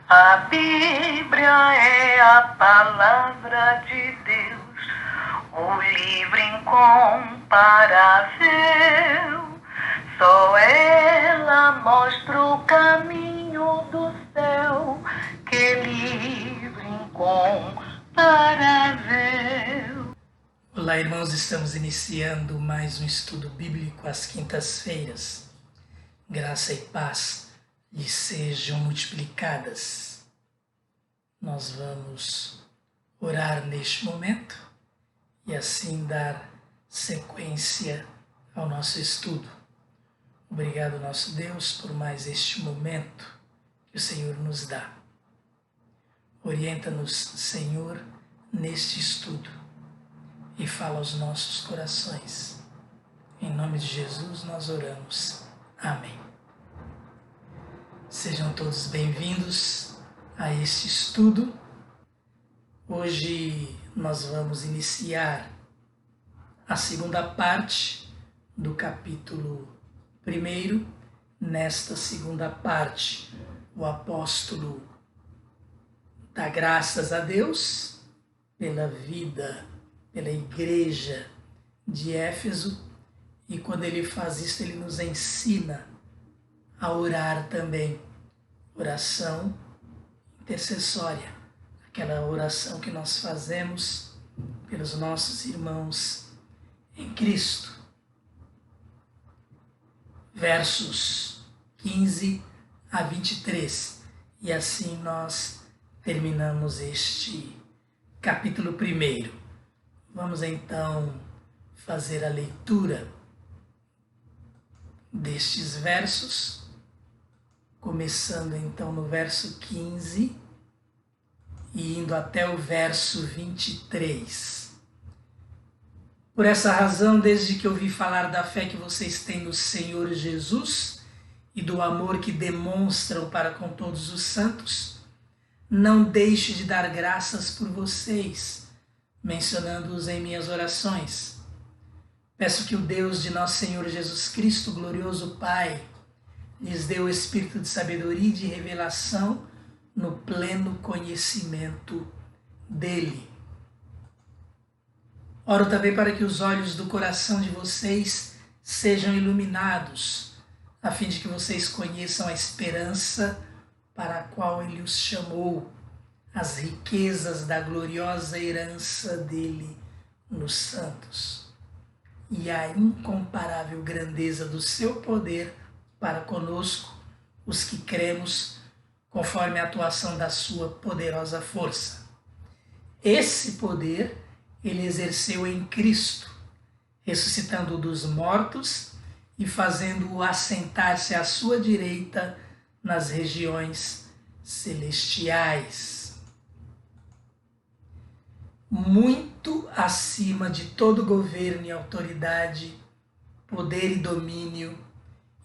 A Bíblia é a palavra de Deus, o livro incomparável. Só ela mostra o caminho do céu, que livro incomparável. Olá, irmãos, estamos iniciando mais um estudo bíblico às quintas-feiras. Graça e paz lhes sejam multiplicadas. Nós vamos orar neste momento e assim dar sequência ao nosso estudo. Obrigado, nosso Deus, por mais este momento que o Senhor nos dá. Orienta-nos, Senhor, neste estudo e fala aos nossos corações. Em nome de Jesus nós oramos. Amém. Sejam todos bem-vindos a este estudo. Hoje nós vamos iniciar a segunda parte do capítulo 1. Nesta segunda parte, o apóstolo dá graças a Deus pela vida, pela igreja de Éfeso, e quando ele faz isso, ele nos ensina a orar também. Oração intercessória, aquela oração que nós fazemos pelos nossos irmãos em Cristo. Versos 15 a 23. E assim nós terminamos este capítulo 1. Vamos então fazer a leitura destes versos, começando então no verso 15 e indo até o verso 23. Por essa razão, desde que ouvi falar da fé que vocês têm no Senhor Jesus e do amor que demonstram para com todos os santos, não deixe de dar graças por vocês, mencionando-os em minhas orações. Peço que o Deus de nosso Senhor Jesus Cristo, glorioso Pai, lhes dê o espírito de sabedoria e de revelação no pleno conhecimento dele. Oro também para que os olhos do coração de vocês sejam iluminados, a fim de que vocês conheçam a esperança para a qual ele os chamou, as riquezas da gloriosa herança dele nos santos e a incomparável grandeza do seu poder para conosco, os que cremos, conforme a atuação da sua poderosa força. Esse poder ele exerceu em Cristo, ressuscitando-o dos mortos e fazendo-o assentar-se à sua direita nas regiões celestiais, muito acima de todo governo e autoridade, poder e domínio,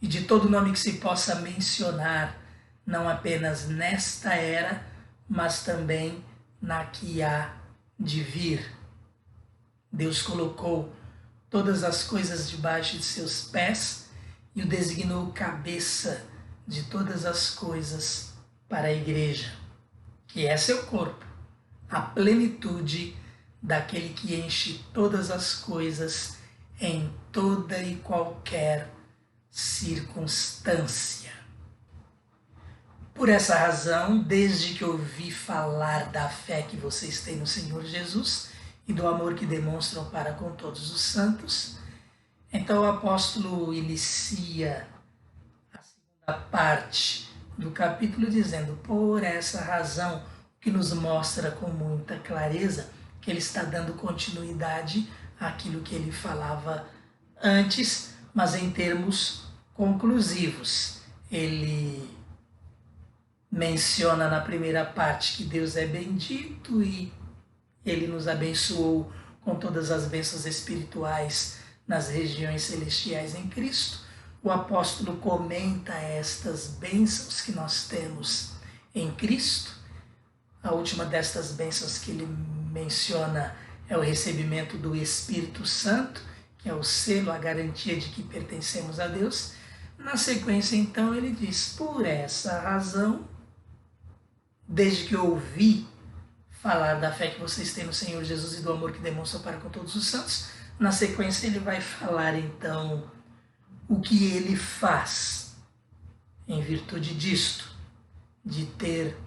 e de todo nome que se possa mencionar, não apenas nesta era, mas também na que há de vir. Deus colocou todas as coisas debaixo de seus pés e o designou cabeça de todas as coisas para a igreja, que é seu corpo, a plenitude daquele que enche todas as coisas em toda e qualquer circunstância. Por essa razão, desde que ouvi falar da fé que vocês têm no Senhor Jesus e do amor que demonstram para com todos os santos, então o apóstolo inicia a segunda parte do capítulo dizendo: por essa razão, que nos mostra com muita clareza que ele está dando continuidade àquilo que ele falava antes, mas em termos conclusivos. Ele menciona na primeira parte que Deus é bendito e ele nos abençoou com todas as bênçãos espirituais nas regiões celestiais em Cristo. O apóstolo comenta estas bênçãos que nós temos em Cristo. A última destas bênçãos que ele menciona é o recebimento do Espírito Santo, que é o selo, a garantia de que pertencemos a Deus. Na sequência, então, ele diz: por essa razão, desde que ouvi falar da fé que vocês têm no Senhor Jesus e do amor que demonstram para com todos os santos. Na sequência ele vai falar então o que ele faz em virtude disto, de ter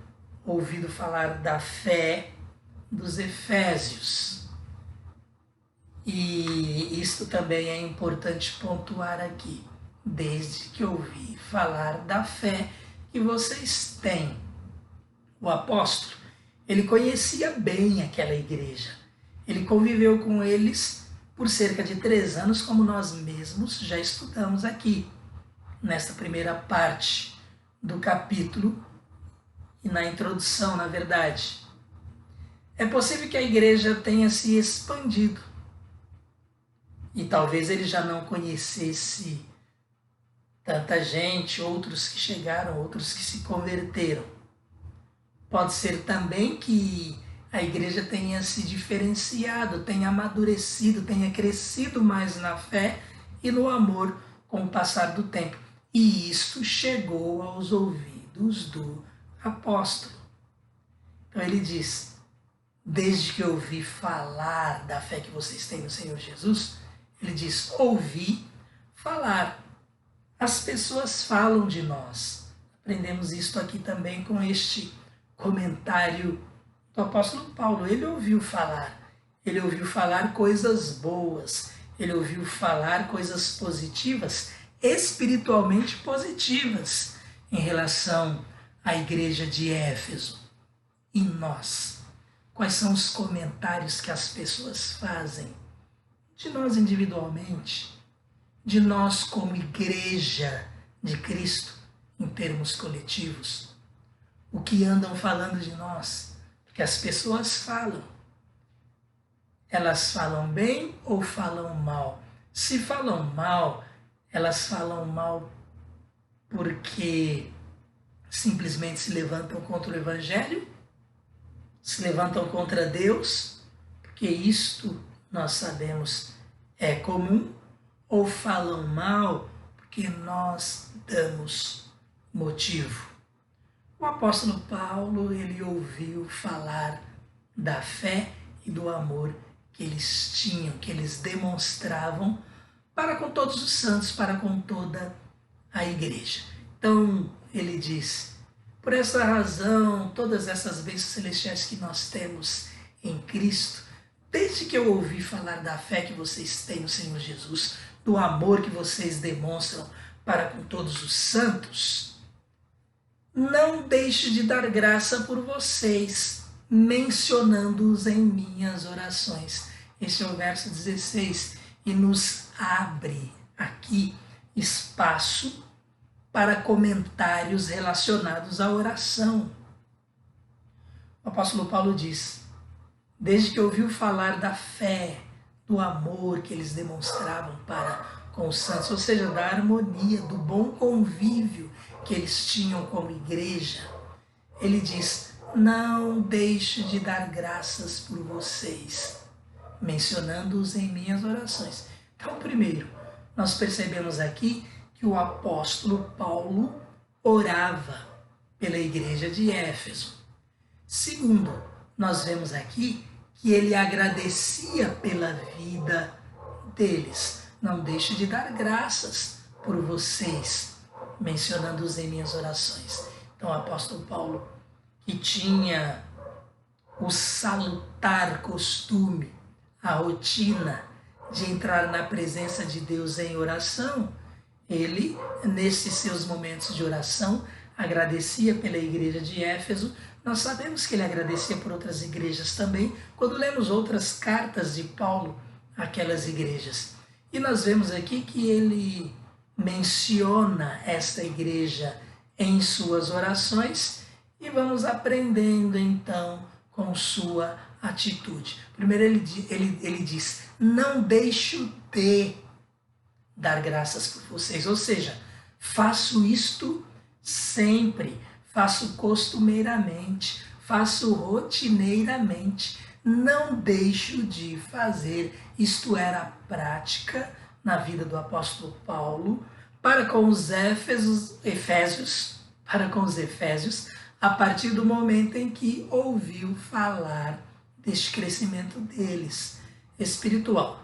ouvido falar da fé dos Efésios. E isto também é importante pontuar aqui, desde que ouvi falar da fé que vocês têm. O apóstolo, ele conhecia bem aquela igreja. Ele conviveu com eles por cerca de 3 anos, como nós mesmos já estudamos aqui, nesta primeira parte do capítulo e na introdução, na verdade. É possível que a igreja tenha se expandido e talvez ele já não conhecesse tanta gente, outros que chegaram, outros que se converteram. Pode ser também que a igreja tenha se diferenciado, tenha amadurecido, tenha crescido mais na fé e no amor com o passar do tempo. E isto chegou aos ouvidos do apóstolo. Então ele diz, desde que eu ouvi falar da fé que vocês têm no Senhor Jesus, ele diz, ouvi falar. As pessoas falam de nós. Aprendemos isto aqui também com este comentário do apóstolo Paulo. Ele ouviu falar coisas boas, ele ouviu falar coisas positivas, espiritualmente positivas, em relação à igreja de Éfeso. E nós? Quais são os comentários que as pessoas fazem de nós individualmente, de nós como igreja de Cristo, em termos coletivos? O que andam falando de nós? Porque as pessoas falam. Elas falam bem ou falam mal? Se falam mal, elas falam mal porque simplesmente se levantam contra o Evangelho, se levantam contra Deus, porque isto nós sabemos é comum, ou falam mal porque nós damos motivo. O apóstolo Paulo, ele ouviu falar da fé e do amor que eles tinham, que eles demonstravam para com todos os santos, para com toda a igreja. Então, ele diz, por essa razão, todas essas bênçãos celestiais que nós temos em Cristo, desde que eu ouvi falar da fé que vocês têm no Senhor Jesus, do amor que vocês demonstram para com todos os santos, não deixe de dar graça por vocês, mencionando-os em minhas orações. Esse é o verso 16 e nos abre aqui espaço para comentários relacionados à oração. O apóstolo Paulo diz, desde que ouviu falar da fé, do amor que eles demonstravam para com os santos, ou seja, da harmonia, do bom convívio que eles tinham como igreja, ele diz, não deixe de dar graças por vocês, mencionando-os em minhas orações. Então, primeiro, nós percebemos aqui que o apóstolo Paulo orava pela igreja de Éfeso. Segundo, nós vemos aqui que ele agradecia pela vida deles. Não deixe de dar graças por vocês, mencionando-os em minhas orações. Então, o apóstolo Paulo, que tinha o salutar costume, a rotina de entrar na presença de Deus em oração, ele, nesses seus momentos de oração, agradecia pela igreja de Éfeso. Nós sabemos que ele agradecia por outras igrejas também, quando lemos outras cartas de Paulo àquelas igrejas. E nós vemos aqui que ele menciona esta igreja em suas orações e vamos aprendendo então com sua atitude. Primeiro ele diz, não deixo de dar graças por vocês, ou seja, faço isto sempre, faço costumeiramente, faço rotineiramente, não deixo de fazer. Isto era a prática na vida do apóstolo Paulo para com os Efésios, a partir do momento em que ouviu falar deste crescimento deles espiritual.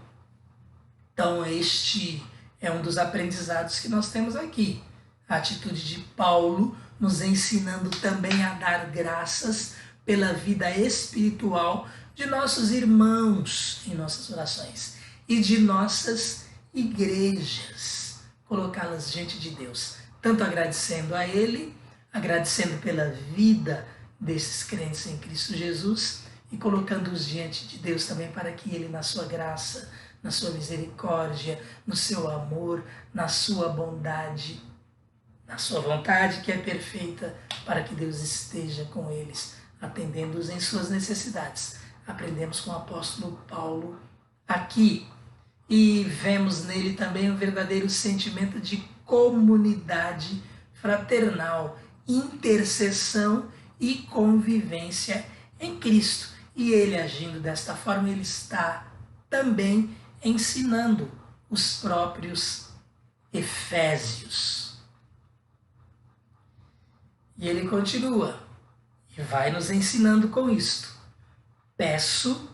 Então este é um dos aprendizados que nós temos aqui. A atitude de Paulo nos ensinando também a dar graças pela vida espiritual de nossos irmãos em nossas orações e de nossas igrejas, colocá-las diante de Deus, tanto agradecendo a Ele, agradecendo pela vida desses crentes em Cristo Jesus e colocando-os diante de Deus também para que Ele, na sua graça, na sua misericórdia, no seu amor, na sua bondade, na sua vontade que é perfeita, para que Deus esteja com eles, atendendo-os em suas necessidades. Aprendemos com o apóstolo Paulo aqui e vemos nele também um verdadeiro sentimento de comunidade fraternal, intercessão e convivência em Cristo. E ele, agindo desta forma, ele está também ensinando os próprios efésios. E ele continua e vai nos ensinando com isto. Peço,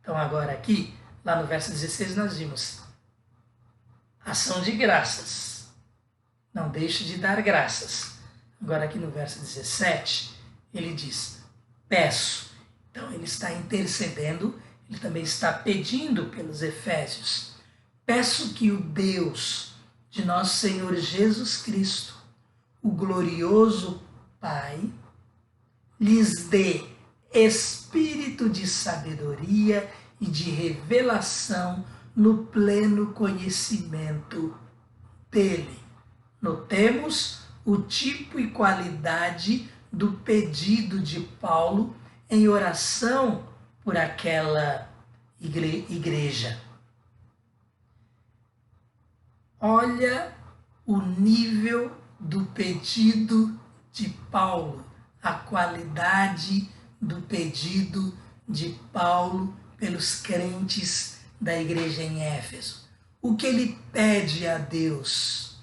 então agora aqui, lá no verso 16 nós vimos, ação de graças. Não deixe de dar graças. Agora aqui no verso 17, ele diz, peço. Então ele está intercedendo, ele também está pedindo pelos efésios. Peço que o Deus de nosso Senhor Jesus Cristo, o glorioso Pai, lhes dê espírito de sabedoria e de revelação no pleno conhecimento dele. Notemos o tipo e qualidade do pedido de Paulo em oração por aquela igreja. Olha o nível do pedido de Paulo, a qualidade do pedido de Paulo pelos crentes da igreja em Éfeso. O que ele pede a Deus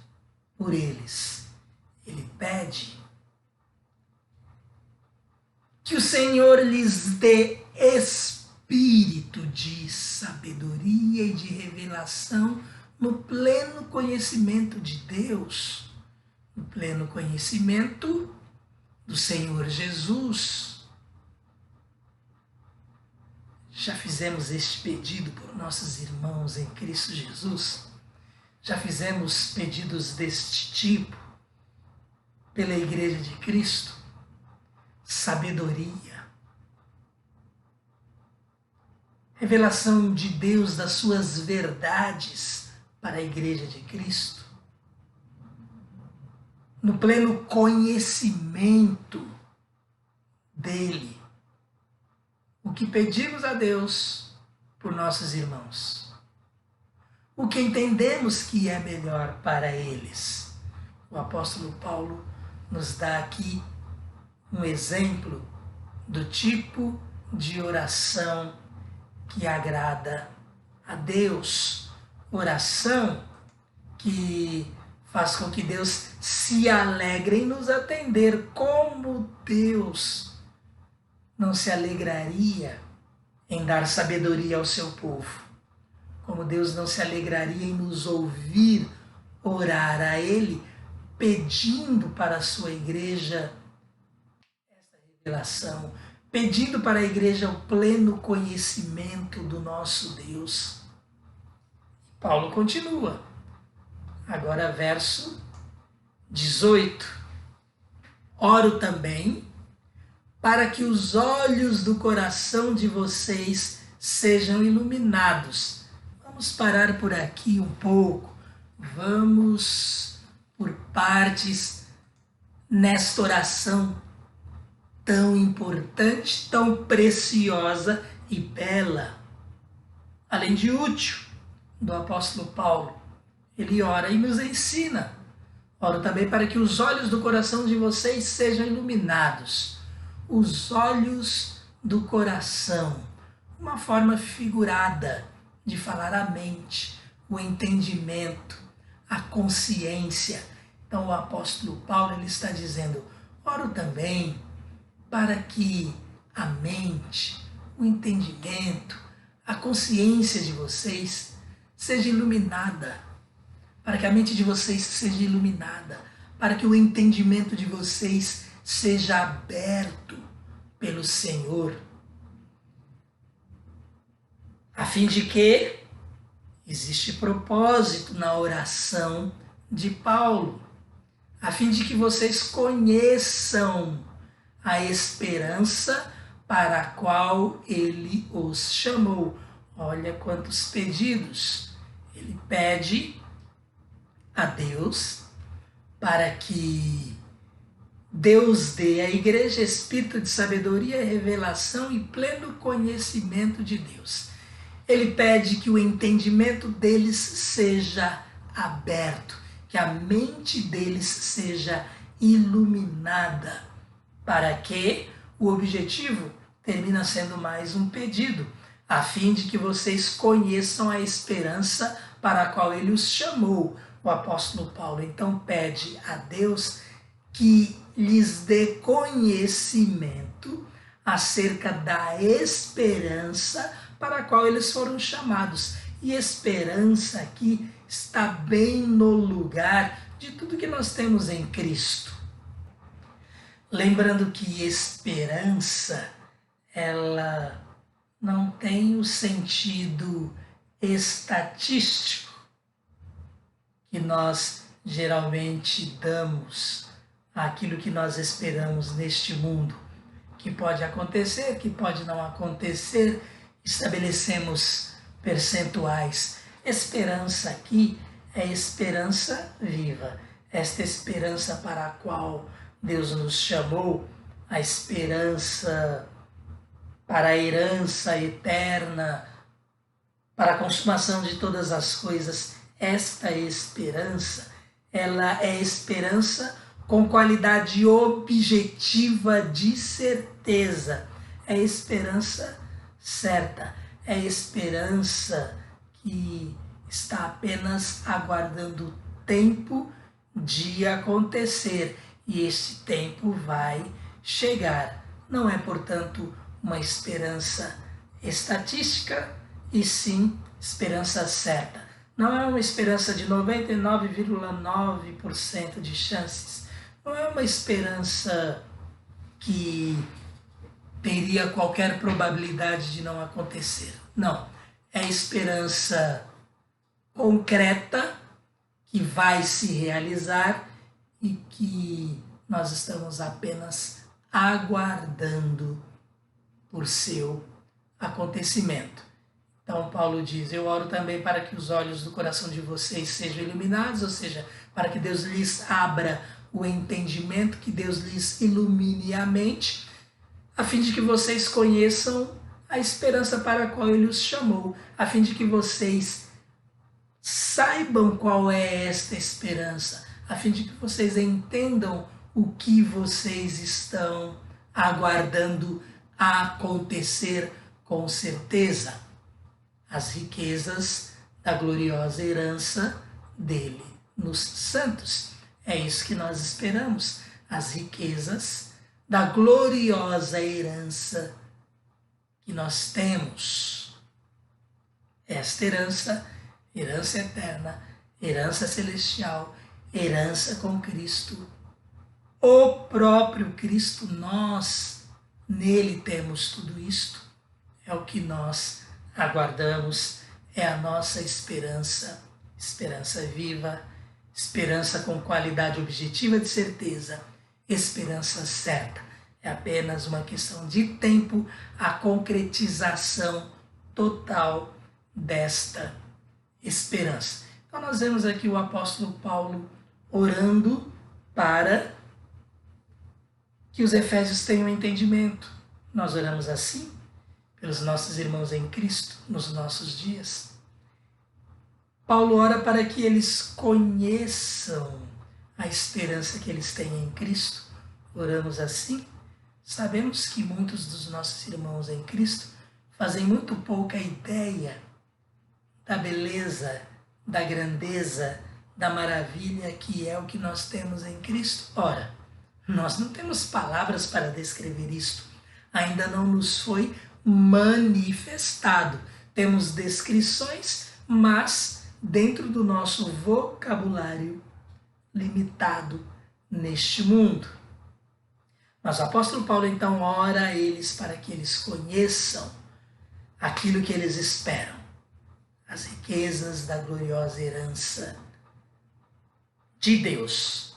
por eles? Ele pede que o Senhor lhes dê espírito de sabedoria e de revelação no pleno conhecimento de Deus, no pleno conhecimento do Senhor Jesus. Já fizemos este pedido por nossos irmãos em Cristo Jesus? Já fizemos pedidos deste tipo pela Igreja de Cristo? Sabedoria, revelação de Deus das suas verdades para a Igreja de Cristo, no pleno conhecimento dele. O que pedimos a Deus por nossos irmãos, o que entendemos que é melhor para eles. O apóstolo Paulo nos dá aqui um exemplo do tipo de oração que agrada a Deus. Oração que faz com que Deus se alegre em nos atender. Como Deus não se alegraria em dar sabedoria ao seu povo? Como Deus não se alegraria em nos ouvir orar a Ele, pedindo para a sua igreja revelação, pedindo para a igreja o pleno conhecimento do nosso Deus. Paulo continua, agora verso 18. Oro também para que os olhos do coração de vocês sejam iluminados. Vamos parar por aqui um pouco, vamos por partes nesta oração tão importante, tão preciosa e bela, além de útil, do apóstolo Paulo. Ele ora e nos ensina. Oro também para que os olhos do coração de vocês sejam iluminados. Os olhos do coração, uma forma figurada de falar a mente, o entendimento, a consciência. Então o apóstolo Paulo ele está dizendo, oro também para que a mente, o entendimento, a consciência de vocês seja iluminada, para que a mente de vocês seja iluminada, para que o entendimento de vocês seja aberto pelo Senhor, a fim de que existe propósito na oração de Paulo, a fim de que vocês conheçam a esperança para a qual ele os chamou. Olha quantos pedidos. Ele pede a Deus para que Deus dê à igreja espírito de sabedoria, revelação e pleno conhecimento de Deus. Ele pede que o entendimento deles seja aberto, que a mente deles seja iluminada, para que o objetivo termina sendo mais um pedido, a fim de que vocês conheçam a esperança para a qual ele os chamou. O apóstolo Paulo então pede a Deus que lhes dê conhecimento acerca da esperança para a qual eles foram chamados. E esperança aqui está bem no lugar de tudo que nós temos em Cristo. Lembrando que esperança, ela não tem o sentido estatístico que nós geralmente damos àquilo que nós esperamos neste mundo, que pode acontecer, que pode não acontecer, estabelecemos percentuais. Esperança aqui é esperança viva, esta esperança para a qual Deus nos chamou, a esperança para a herança eterna, para a consumação de todas as coisas. Esta esperança, ela é esperança com qualidade objetiva de certeza. É esperança certa, é esperança que está apenas aguardando o tempo de acontecer. E esse tempo vai chegar. Não é, portanto, uma esperança estatística, e sim esperança certa. Não é uma esperança de 99,9% de chances. Não é uma esperança que teria qualquer probabilidade de não acontecer. Não. É esperança concreta que vai se realizar e que nós estamos apenas aguardando por seu acontecimento. Então Paulo diz, eu oro também para que os olhos do coração de vocês sejam iluminados, ou seja, para que Deus lhes abra o entendimento, que Deus lhes ilumine a mente, a fim de que vocês conheçam a esperança para a qual ele os chamou, a fim de que vocês saibam qual é esta esperança, a fim de que vocês entendam o que vocês estão aguardando acontecer com certeza. As riquezas da gloriosa herança dele nos santos. É isso que nós esperamos, as riquezas da gloriosa herança que nós temos. Esta herança, herança eterna, herança celestial, herança com Cristo. O próprio Cristo, nós nele temos tudo isto. É o que nós aguardamos, é a nossa esperança, esperança viva, esperança com qualidade objetiva de certeza, esperança certa. É apenas uma questão de tempo a concretização total desta esperança. Então nós vemos aqui o apóstolo Paulo orando para que os efésios tenham entendimento. Nós oramos assim pelos nossos irmãos em Cristo nos nossos dias. Paulo ora para que eles conheçam a esperança que eles têm em Cristo. Oramos assim. Sabemos que muitos dos nossos irmãos em Cristo fazem muito pouca ideia da beleza, da grandeza, da maravilha que é o que nós temos em Cristo. Ora, Nós não temos palavras para descrever isto. Ainda não nos foi manifestado. Temos descrições, mas dentro do nosso vocabulário limitado neste mundo. Mas o apóstolo Paulo então ora a eles para que eles conheçam aquilo que eles esperam, as riquezas da gloriosa herança de Deus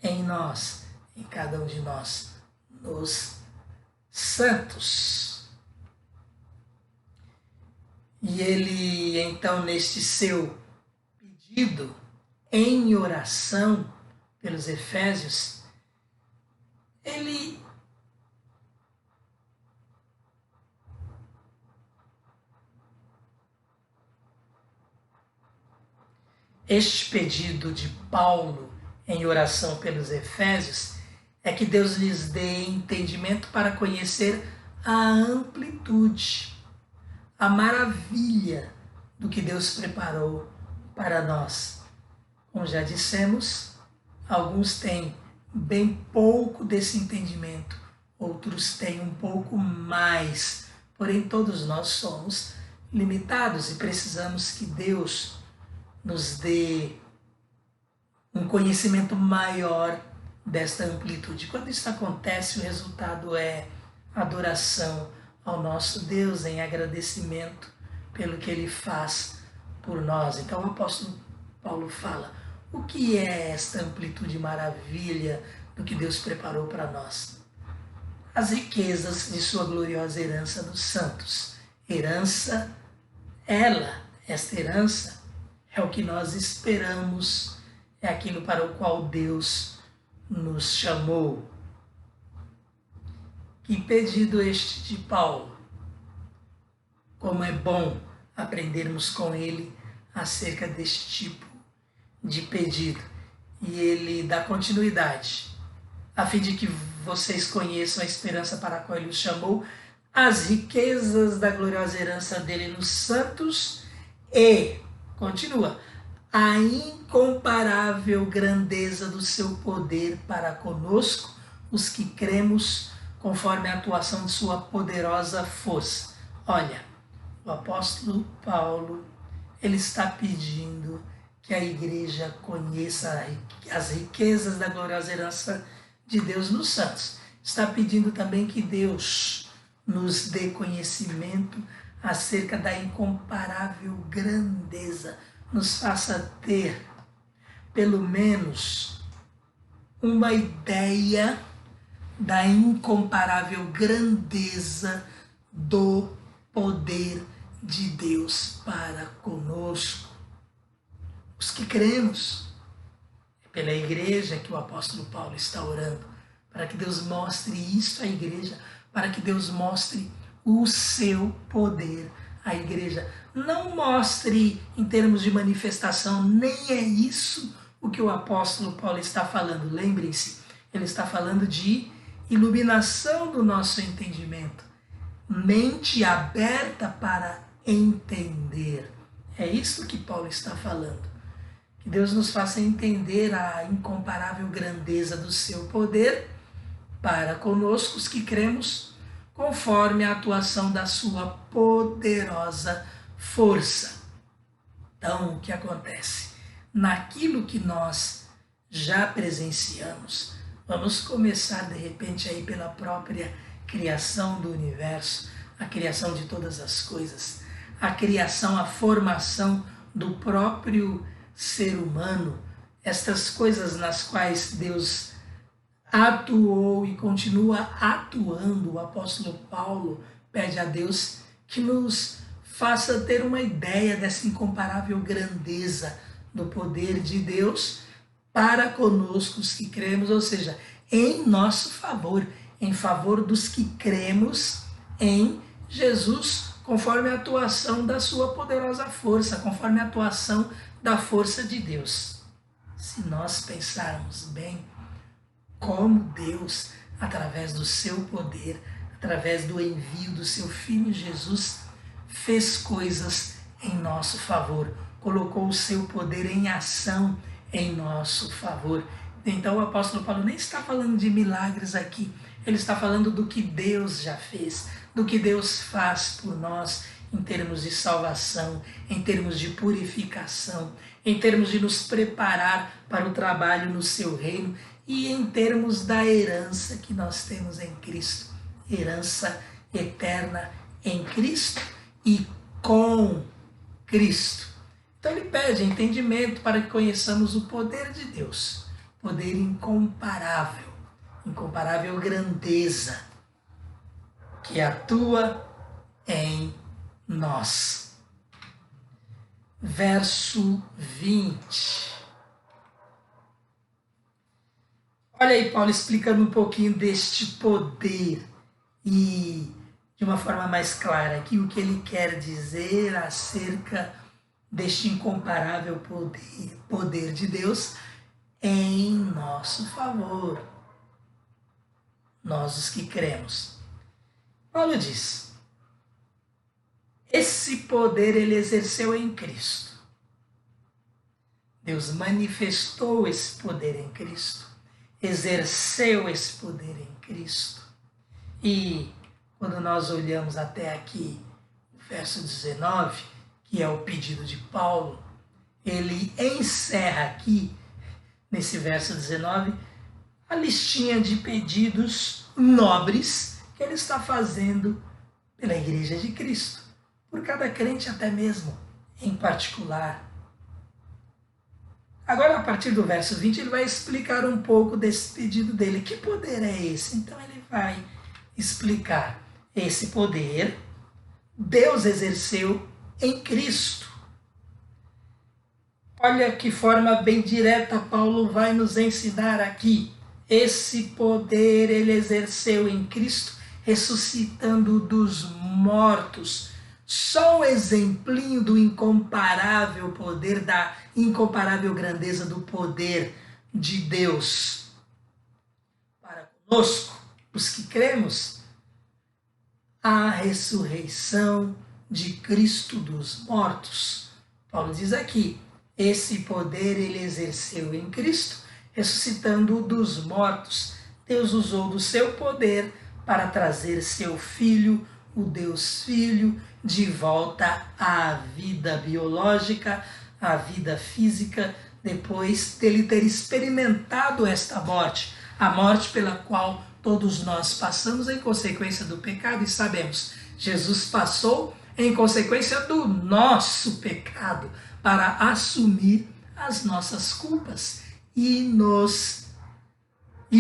em nós, em cada um de nós, nos santos. E ele então, neste seu pedido em oração pelos Efésios, este pedido de Paulo em oração pelos Efésios é que Deus lhes dê entendimento para conhecer a amplitude, a maravilha do que Deus preparou para nós. Como já dissemos, alguns têm bem pouco desse entendimento, outros têm um pouco mais, porém todos nós somos limitados e precisamos que Deus nos dê um conhecimento maior desta amplitude. Quando isso acontece, o resultado é adoração ao nosso Deus em agradecimento pelo que Ele faz por nós. Então o apóstolo Paulo fala, o que é esta amplitude e maravilha do que Deus preparou para nós? As riquezas de sua gloriosa herança dos santos. Herança, esta herança é o que nós esperamos, é aquilo para o qual Deus nos chamou. Que pedido este de Paulo! Como é bom aprendermos com ele acerca deste tipo de pedido. E ele dá continuidade, a fim de que vocês conheçam a esperança para a qual ele os chamou, as riquezas da gloriosa herança dele nos santos e, continua, a incomparável grandeza do seu poder para conosco, os que cremos, conforme a atuação de sua poderosa força. Olha, o apóstolo Paulo, ele está pedindo que a igreja conheça as riquezas da gloriosa herança de Deus nos santos. Está pedindo também que Deus nos dê conhecimento acerca da incomparável grandeza, nos faça ter, pelo menos, uma ideia da incomparável grandeza do poder de Deus para conosco. Os que cremos, é pela igreja que o apóstolo Paulo está orando, para que Deus mostre isso à igreja, para que Deus mostre o seu poder à igreja. Não mostre em termos de manifestação, nem é isso o que o apóstolo Paulo está falando. Lembrem-se, ele está falando de iluminação do nosso entendimento, mente aberta para entender. É isso que Paulo está falando. Que Deus nos faça entender a incomparável grandeza do seu poder para conosco, os que cremos, conforme a atuação da sua poderosa força. Então, o que acontece? Naquilo que nós já presenciamos, vamos começar de repente aí pela própria criação do universo, a criação de todas as coisas, a criação, a formação do próprio ser humano, estas coisas nas quais Deus atuou e continua atuando. O apóstolo Paulo pede a Deus que nos faça ter uma ideia dessa incomparável grandeza do poder de Deus para conosco os que cremos, ou seja, em nosso favor, em favor dos que cremos em Jesus, conforme a atuação da sua poderosa força, conforme a atuação da força de Deus. Se nós pensarmos bem, como Deus, através do seu poder, através do envio do seu Filho Jesus, fez coisas em nosso favor, colocou o seu poder em ação em nosso favor. Então o apóstolo Paulo nem está falando de milagres aqui, ele está falando do que Deus já fez, do que Deus faz por nós em termos de salvação, em termos de purificação, em termos de nos preparar para o trabalho no seu reino e em termos da herança que nós temos em Cristo, herança eterna em Cristo e com Cristo. Então ele pede entendimento para que conheçamos o poder de Deus, poder incomparável, incomparável grandeza que atua em nós. Verso 20. Olha aí Paulo explicando um pouquinho deste poder e de uma forma mais clara aqui o que ele quer dizer acerca deste incomparável poder de Deus em nosso favor, nós os que cremos. Paulo diz, esse poder ele exerceu em Cristo. Deus manifestou esse poder em Cristo, exerceu esse poder em Cristo. E quando nós olhamos até aqui, o verso 19, que é o pedido de Paulo, ele encerra aqui, nesse verso 19, a listinha de pedidos nobres que ele está fazendo pela Igreja de Cristo, por cada crente até mesmo, em particular. Agora, a partir do verso 20, ele vai explicar um pouco desse pedido dele. Que poder é esse? Então ele vai explicar. Esse poder Deus exerceu em Cristo. Olha que forma bem direta Paulo vai nos ensinar aqui. Esse poder ele exerceu em Cristo, ressuscitando dos mortos. Só um exemplinho do incomparável poder, da incomparável grandeza do poder de Deus. Para conosco, os que cremos, a ressurreição de Cristo dos mortos. Paulo diz aqui, esse poder ele exerceu em Cristo, ressuscitando dos mortos. Deus usou do seu poder para trazer seu Filho, o Deus Filho, de volta à vida biológica, à vida física, depois dele ter experimentado esta morte, a morte pela qual todos nós passamos em consequência do pecado, e sabemos, Jesus passou em consequência do nosso pecado, para assumir as nossas culpas e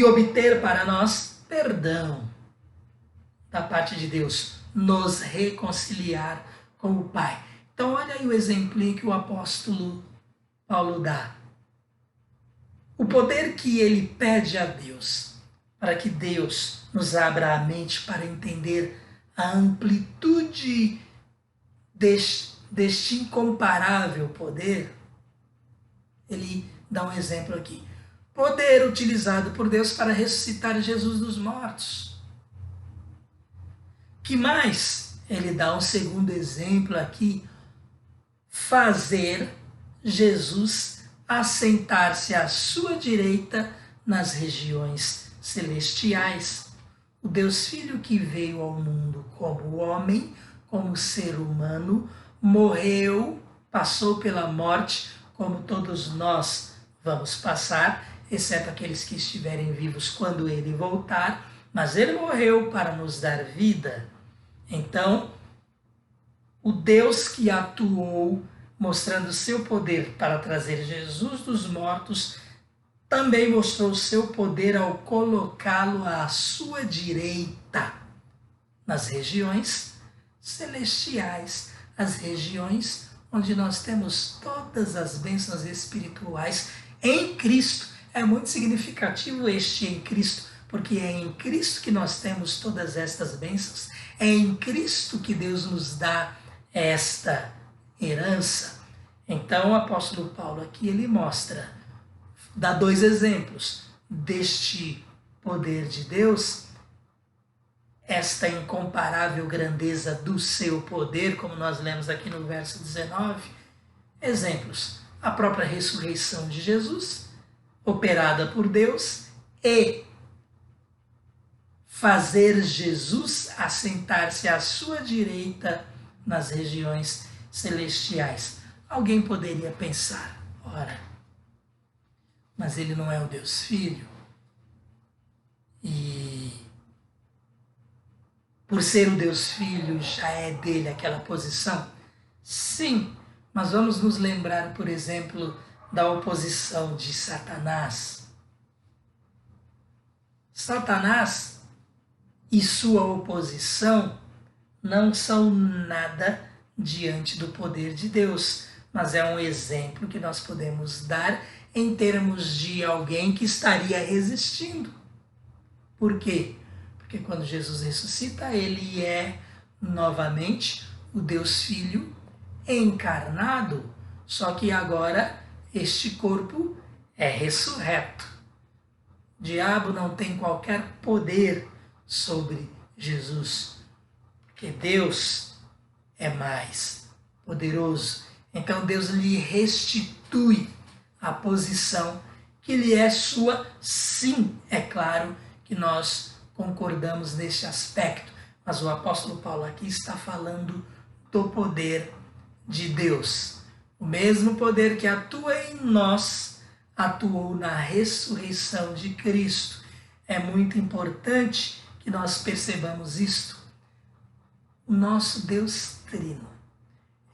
obter para nós perdão da parte de Deus, nos reconciliar com o Pai. Então olha aí o exemplo que o apóstolo Paulo dá. O poder que ele pede a Deus, para que Deus nos abra a mente para entender a amplitude deste incomparável poder, ele dá um exemplo aqui. Poder utilizado por Deus para ressuscitar Jesus dos mortos. Que mais? Ele dá um segundo exemplo aqui. Fazer Jesus assentar-se à sua direita nas regiões celestiais. O Deus Filho que veio ao mundo como homem, como ser humano, morreu, passou pela morte, como todos nós vamos passar, exceto aqueles que estiverem vivos quando ele voltar, mas ele morreu para nos dar vida. Então, o Deus que atuou, mostrando seu poder para trazer Jesus dos mortos, também mostrou seu poder ao colocá-lo à sua direita, nas regiões celestiais, as regiões onde nós temos todas as bênçãos espirituais em Cristo. É muito significativo este em Cristo, porque é em Cristo que nós temos todas estas bênçãos, é em Cristo que Deus nos dá esta herança. Então o apóstolo Paulo aqui ele mostra, dá dois exemplos deste poder de Deus, esta incomparável grandeza do seu poder, como nós lemos aqui no verso 19. Exemplos, a própria ressurreição de Jesus, operada por Deus e fazer Jesus assentar-se à sua direita nas regiões celestiais. Alguém poderia pensar, ora, mas ele não é o Deus Filho? E por ser o Deus Filho já é dele aquela posição? Sim, mas vamos nos lembrar, por exemplo, da oposição de Satanás. Satanás e sua oposição não são nada diante do poder de Deus, mas é um exemplo que nós podemos dar em termos de alguém que estaria resistindo. Por quê? Porque quando Jesus ressuscita, ele é novamente o Deus Filho encarnado, só que agora este corpo é ressurreto. O diabo não tem qualquer poder sobre Jesus, porque Deus é mais poderoso. Então Deus lhe restitui a posição que lhe é sua. Sim, é claro que nós concordamos neste aspecto, mas o apóstolo Paulo aqui está falando do poder de Deus. O mesmo poder que atua em nós atuou na ressurreição de Cristo. É muito importante que nós percebamos isto. O nosso Deus Trino,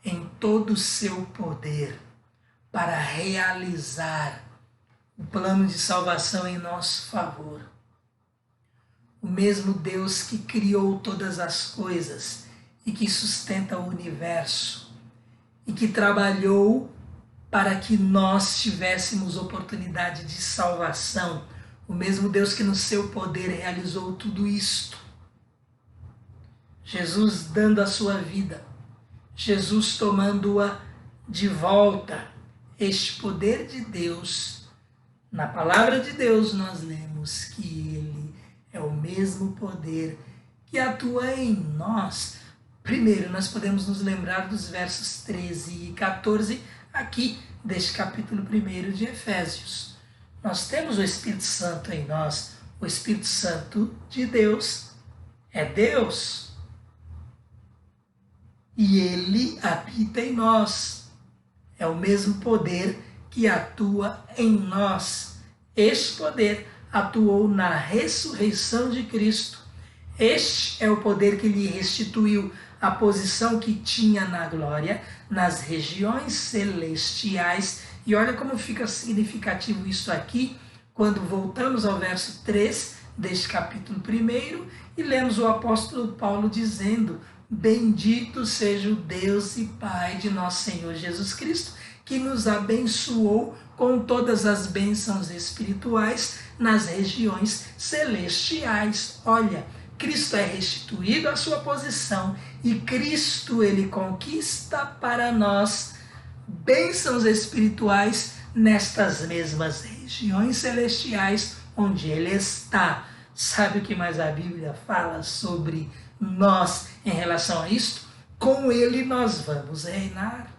em todo o seu poder, para realizar o plano de salvação em nosso favor. O mesmo Deus que criou todas as coisas e que sustenta o universo e que trabalhou para que nós tivéssemos oportunidade de salvação. O mesmo Deus que no seu poder realizou tudo isto. Jesus dando a sua vida, Jesus tomando-a de volta. Este poder de Deus, na palavra de Deus nós lemos que ele é o mesmo poder que atua em nós. Primeiro, nós podemos nos lembrar dos versos 13 e 14 aqui deste capítulo 1 de Efésios. Nós temos o Espírito Santo em nós. O Espírito Santo de Deus é Deus. E ele habita em nós. É o mesmo poder que atua em nós. Este poder atuou na ressurreição de Cristo. Este é o poder que lhe restituiu a posição que tinha na glória, nas regiões celestiais. E olha como fica significativo isso aqui, quando voltamos ao verso 3 deste capítulo 1 e lemos o apóstolo Paulo dizendo: bendito seja o Deus e Pai de nosso Senhor Jesus Cristo, que nos abençoou com todas as bênçãos espirituais nas regiões celestiais. Olha, Cristo é restituído à sua posição e Cristo ele conquista para nós bênçãos espirituais nestas mesmas regiões celestiais onde ele está. Sabe o que mais a Bíblia fala sobre nós em relação a isto? Com ele nós vamos reinar.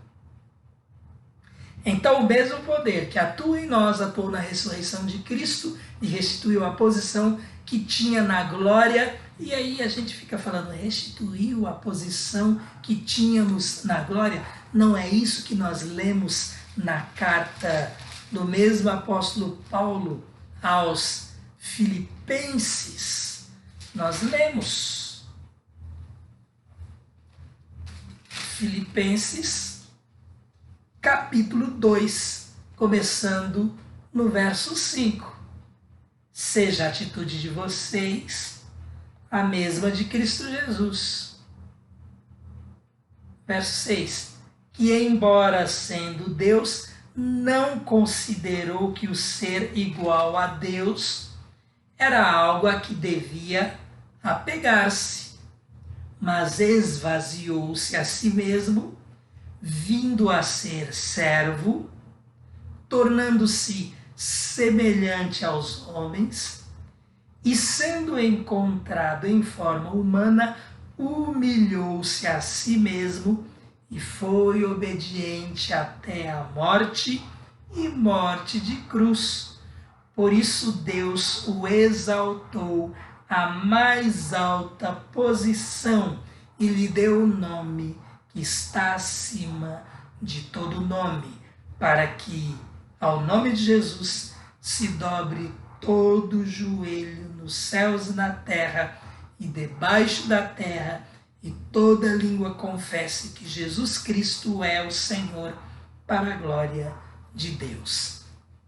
Então o mesmo poder que atua em nós atuou na ressurreição de Cristo e restituiu a posição que tinha na glória. E aí a gente fica falando, restituiu a posição que tínhamos na glória? Não é isso que nós lemos na carta do mesmo apóstolo Paulo aos Filipenses? Nós lemos Filipenses capítulo 2, começando no verso 5. Seja a atitude de vocês a mesma de Cristo Jesus. Verso 6. Que embora sendo Deus, não considerou que o ser igual a Deus era algo a que devia apegar-se, mas esvaziou-se a si mesmo, vindo a ser servo, tornando-se semelhante aos homens, e sendo encontrado em forma humana, humilhou-se a si mesmo e foi obediente até a morte e morte de cruz. Por isso Deus o exaltou à mais alta posição e lhe deu o nome que está acima de todo nome, para que, ao nome de Jesus, se dobre todo o joelho nos céus e na terra e debaixo da terra, e toda língua confesse que Jesus Cristo é o Senhor, para a glória de Deus.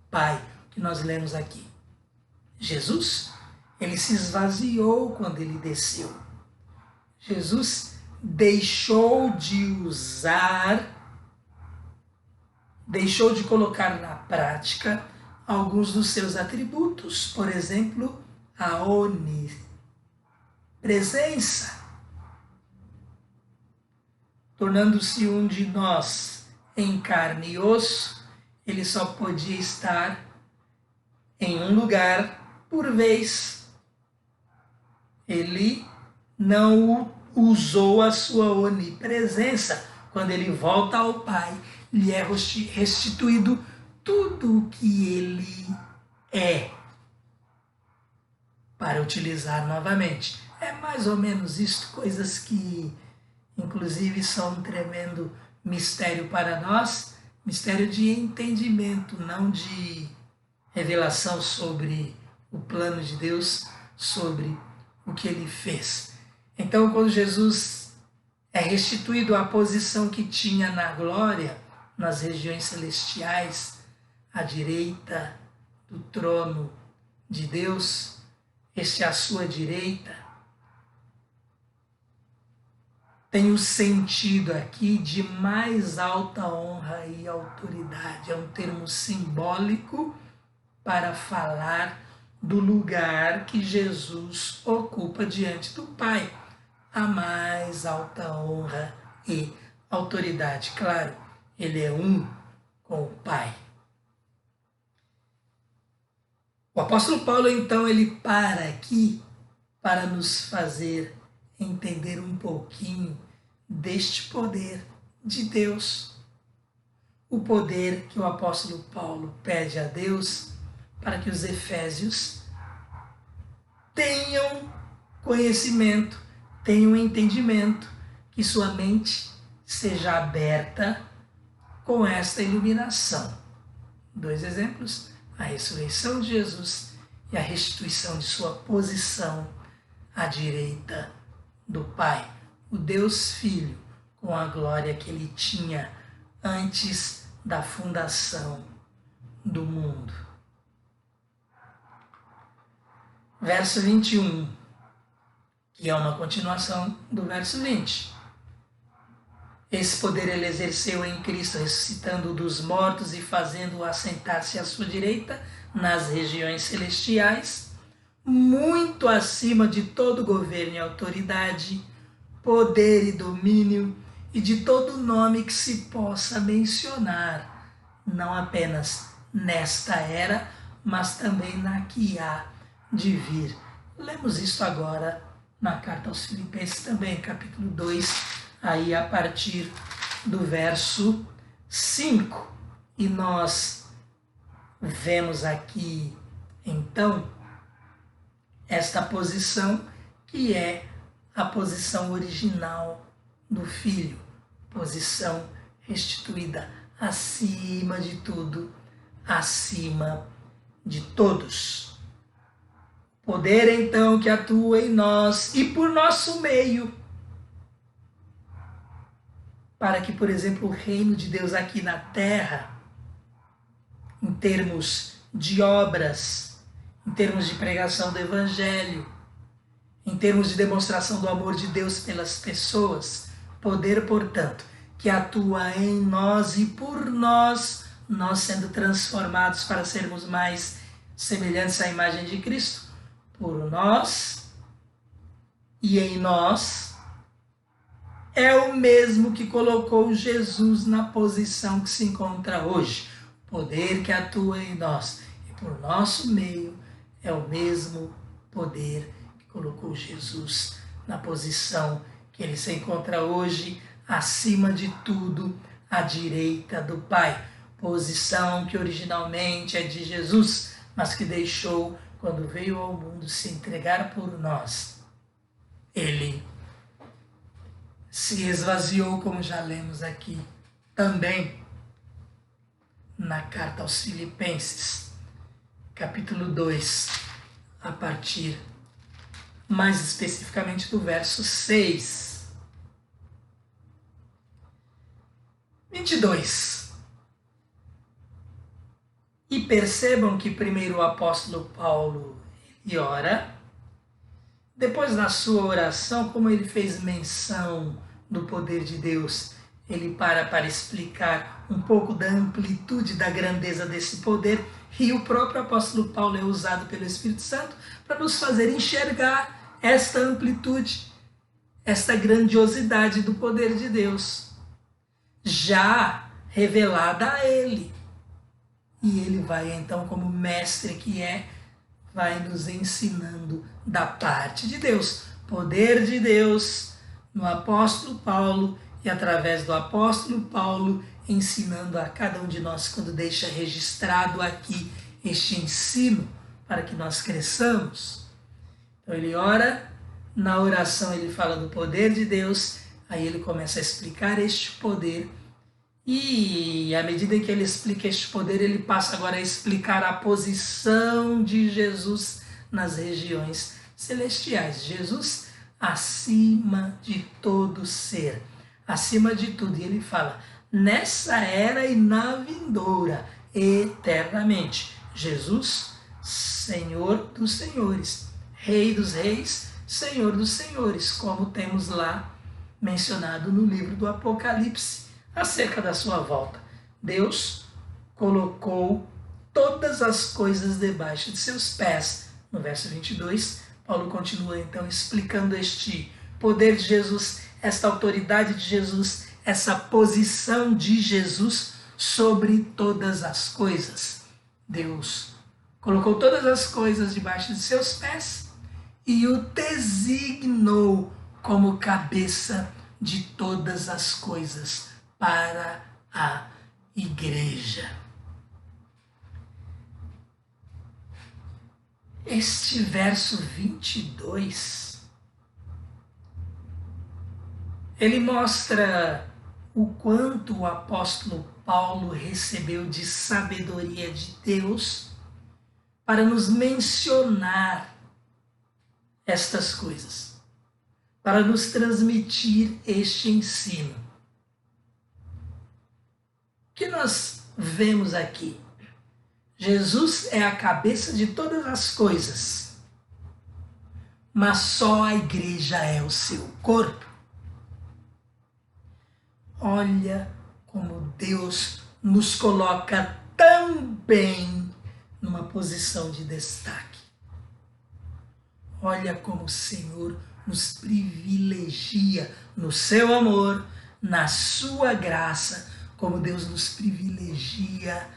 Pai, que nós lemos aqui. Jesus, ele se esvaziou quando ele desceu. Jesus deixou de colocar na prática alguns dos seus atributos, por exemplo, a onipresença, tornando-se um de nós em carne e osso. Ele só podia estar em um lugar por vez. Ele não usou a sua onipresença. Quando ele volta ao Pai, lhe é restituído tudo o que ele é, para utilizar novamente. É mais ou menos isso, coisas que inclusive são um tremendo mistério para nós, mistério de entendimento, não de revelação sobre o plano de Deus, sobre o que ele fez. Então, quando Jesus é restituído à posição que tinha na glória, nas regiões celestiais, à direita do trono de Deus, este à sua direita, tem o sentido aqui de mais alta honra e autoridade. É um termo simbólico para falar do lugar que Jesus ocupa diante do Pai. A mais alta honra e autoridade. Claro, ele é um com o Pai. O apóstolo Paulo, então, ele para aqui para nos fazer entender um pouquinho deste poder de Deus. O poder que o apóstolo Paulo pede a Deus para que os efésios tenham conhecimento, tenham entendimento, que sua mente seja aberta com esta iluminação. 2 exemplos: a ressurreição de Jesus e a restituição de sua posição à direita do Pai, o Deus Filho, com a glória que ele tinha antes da fundação do mundo. Verso 21, que é uma continuação do verso 20. Esse poder ele exerceu em Cristo, ressuscitando dos mortos e fazendo-o assentar-se à sua direita nas regiões celestiais, muito acima de todo governo e autoridade, poder e domínio e de todo nome que se possa mencionar, não apenas nesta era, mas também na que há de vir. Lemos isso agora na carta aos Filipenses também, capítulo 2, aí a partir do verso 5. E nós vemos aqui, então, esta posição que é a posição original do Filho, posição restituída acima de tudo, acima de todos. Poder, então, que atua em nós e por nosso meio, para que, por exemplo, o reino de Deus aqui na terra, em termos de obras, em termos de pregação do Evangelho, em termos de demonstração do amor de Deus pelas pessoas, poder, portanto, que atua em nós e por nós, nós sendo transformados para sermos mais semelhantes à imagem de Cristo, por nós e em nós, é o mesmo que colocou Jesus na posição que se encontra hoje. O poder que atua em nós e por nosso meio é o mesmo poder que colocou Jesus na posição que ele se encontra hoje, acima de tudo, à direita do Pai. Posição que originalmente é de Jesus, mas que deixou, quando veio ao mundo, se entregar por nós. Ele se esvaziou, como já lemos aqui, também na carta aos Filipenses, capítulo 2, a partir mais especificamente do verso 6. 22. E percebam que primeiro o apóstolo Paulo ele ora, depois na sua oração, como ele fez menção do poder de Deus, ele para explicar um pouco da amplitude, da grandeza desse poder, e o próprio apóstolo Paulo é usado pelo Espírito Santo para nos fazer enxergar esta amplitude, esta grandiosidade do poder de Deus, já revelada a ele. E ele vai então, como mestre que é, vai nos ensinando da parte de Deus, poder de Deus no apóstolo Paulo, e através do apóstolo Paulo ensinando a cada um de nós, quando deixa registrado aqui este ensino para que nós cresçamos. Então ele ora, na oração ele fala do poder de Deus, aí ele começa a explicar este poder, e à medida que ele explica este poder, ele passa agora a explicar a posição de Jesus nas regiões celestiais. Jesus acima de todo ser, acima de tudo. E ele fala, nessa era e na vindoura, eternamente. Jesus, Senhor dos senhores, Rei dos reis, Senhor dos senhores, como temos lá mencionado no livro do Apocalipse, acerca da sua volta. Deus colocou todas as coisas debaixo de seus pés. No verso 22, Paulo continua então explicando este poder de Jesus, esta autoridade de Jesus, essa posição de Jesus sobre todas as coisas. Deus colocou todas as coisas debaixo de seus pés e o designou como cabeça de todas as coisas para a igreja. Este verso 22, ele mostra o quanto o apóstolo Paulo recebeu de sabedoria de Deus para nos mencionar estas coisas, para nos transmitir este ensino. O que nós vemos aqui? Jesus é a cabeça de todas as coisas, mas só a igreja é o seu corpo. Olha como Deus nos coloca tão bem numa posição de destaque. Olha como o Senhor nos privilegia no seu amor, na sua graça, como Deus nos privilegia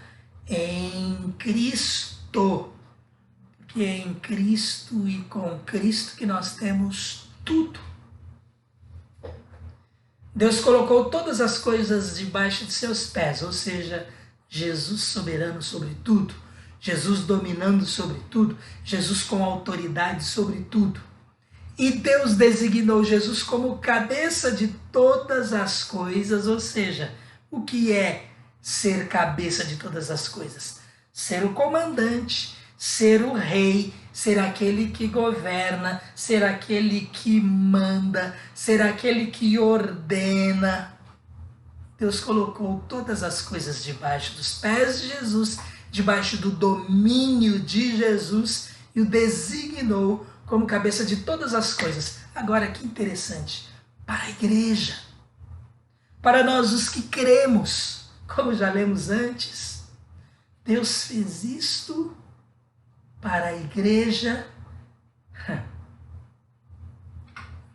em Cristo. Porque é em Cristo e com Cristo que nós temos tudo. Deus colocou todas as coisas debaixo de seus pés, ou seja, Jesus soberano sobre tudo, Jesus dominando sobre tudo, Jesus com autoridade sobre tudo. E Deus designou Jesus como cabeça de todas as coisas, ou seja, o que é ser cabeça de todas as coisas? Ser o comandante, ser o rei, ser aquele que governa, ser aquele que manda, ser aquele que ordena. Deus colocou todas as coisas debaixo dos pés de Jesus, debaixo do domínio de Jesus, e o designou como cabeça de todas as coisas. Agora, que interessante, para a igreja, para nós os que cremos, como já lemos antes, Deus fez isto para a igreja.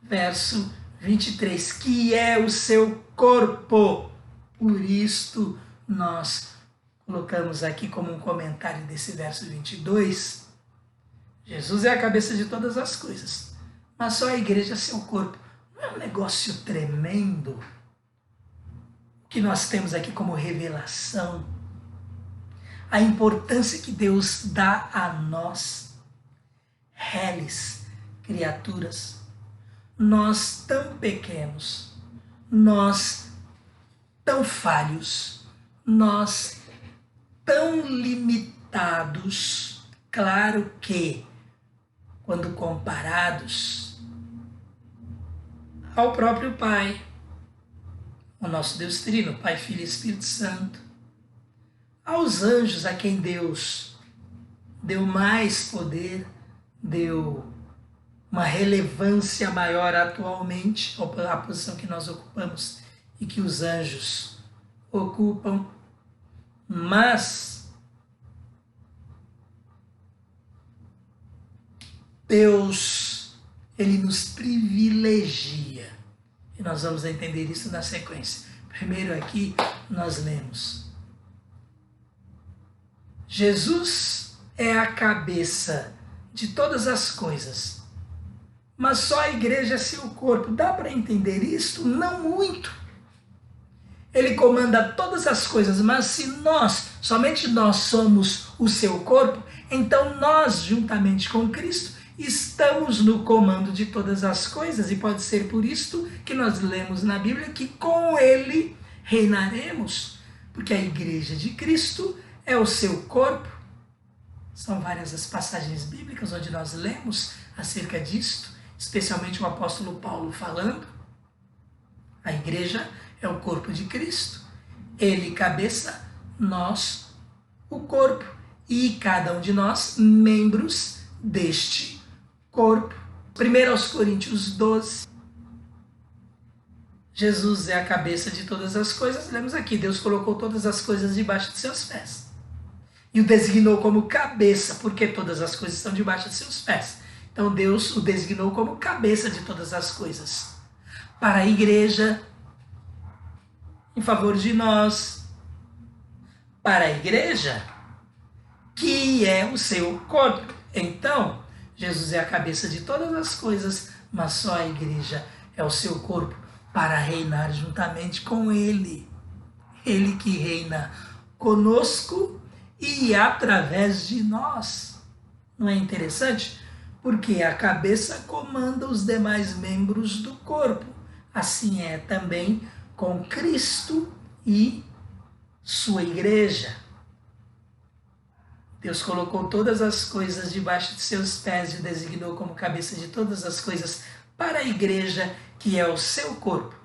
Verso 23, que é o seu corpo. Por isto nós colocamos aqui como um comentário desse verso 22, Jesus é a cabeça de todas as coisas, mas só a igreja é seu corpo. Não é um negócio tremendo o que nós temos aqui como revelação? a importância que Deus dá a nós, réis, criaturas, nós tão pequenos, nós tão falhos, nós tão limitados. Claro que, quando comparados ao próprio Pai, o nosso Deus Trino, Pai, Filho e Espírito Santo, aos anjos a quem Deus deu mais poder, deu uma relevância maior atualmente, a posição que nós ocupamos e que os anjos ocupam, mas Deus, Ele nos privilegia. E nós vamos entender isso na sequência. Primeiro aqui nós lemos: Jesus é a cabeça de todas as coisas, mas só a igreja é seu corpo. Dá para entender isto? Não muito. Ele comanda todas as coisas, mas se somente nós somos o seu corpo, então nós, juntamente com Cristo, estamos no comando de todas as coisas, e pode ser por isto que nós lemos na Bíblia que com Ele reinaremos, porque a igreja de Cristo é o seu corpo. São várias as passagens bíblicas onde nós lemos acerca disto, especialmente o apóstolo Paulo falando. A igreja é o corpo de Cristo, Ele cabeça, nós o corpo, e cada um de nós membros deste corpo. 1 Coríntios 12. Jesus é a cabeça de todas as coisas. Lemos aqui, Deus colocou todas as coisas debaixo de seus pés. E o designou como cabeça, porque todas as coisas estão debaixo de seus pés. Então Deus o designou como cabeça de todas as coisas. Para a igreja, em favor de nós. Para a igreja, que é o seu corpo. Então, Jesus é a cabeça de todas as coisas, mas só a igreja é o seu corpo para reinar juntamente com Ele. Ele que reina conosco e através de nós. Não é interessante? Porque a cabeça comanda os demais membros do corpo. Assim é também com Cristo e sua igreja. Deus colocou todas as coisas debaixo de seus pés e o designou como cabeça de todas as coisas para a igreja, que é o seu corpo,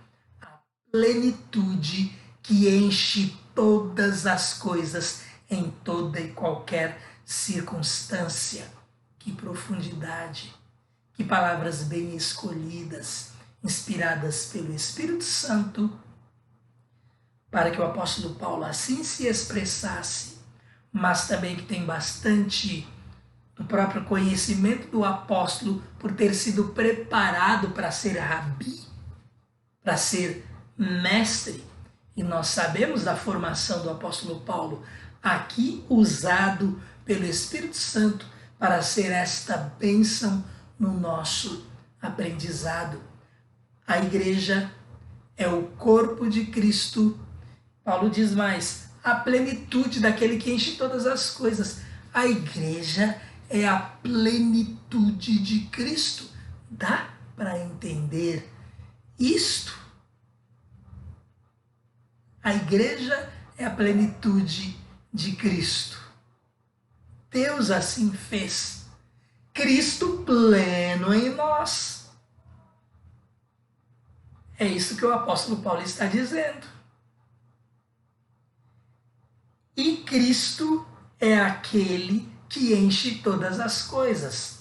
a plenitude que enche todas as coisas em toda e qualquer circunstância. Que profundidade, que palavras bem escolhidas, inspiradas pelo Espírito Santo, para que o apóstolo Paulo assim se expressasse, mas também que tem bastante do próprio conhecimento do apóstolo por ter sido preparado para ser rabi, para ser mestre. E nós sabemos da formação do apóstolo Paulo, aqui usado pelo Espírito Santo para ser esta bênção no nosso aprendizado. A igreja é o corpo de Cristo. Paulo diz mais: a plenitude daquele que enche todas as coisas. A igreja é a plenitude de Cristo. Dá para entender isto? A igreja é a plenitude de Cristo. Deus assim fez. Cristo pleno em nós. É isso que o apóstolo Paulo está dizendo. E Cristo é aquele que enche todas as coisas.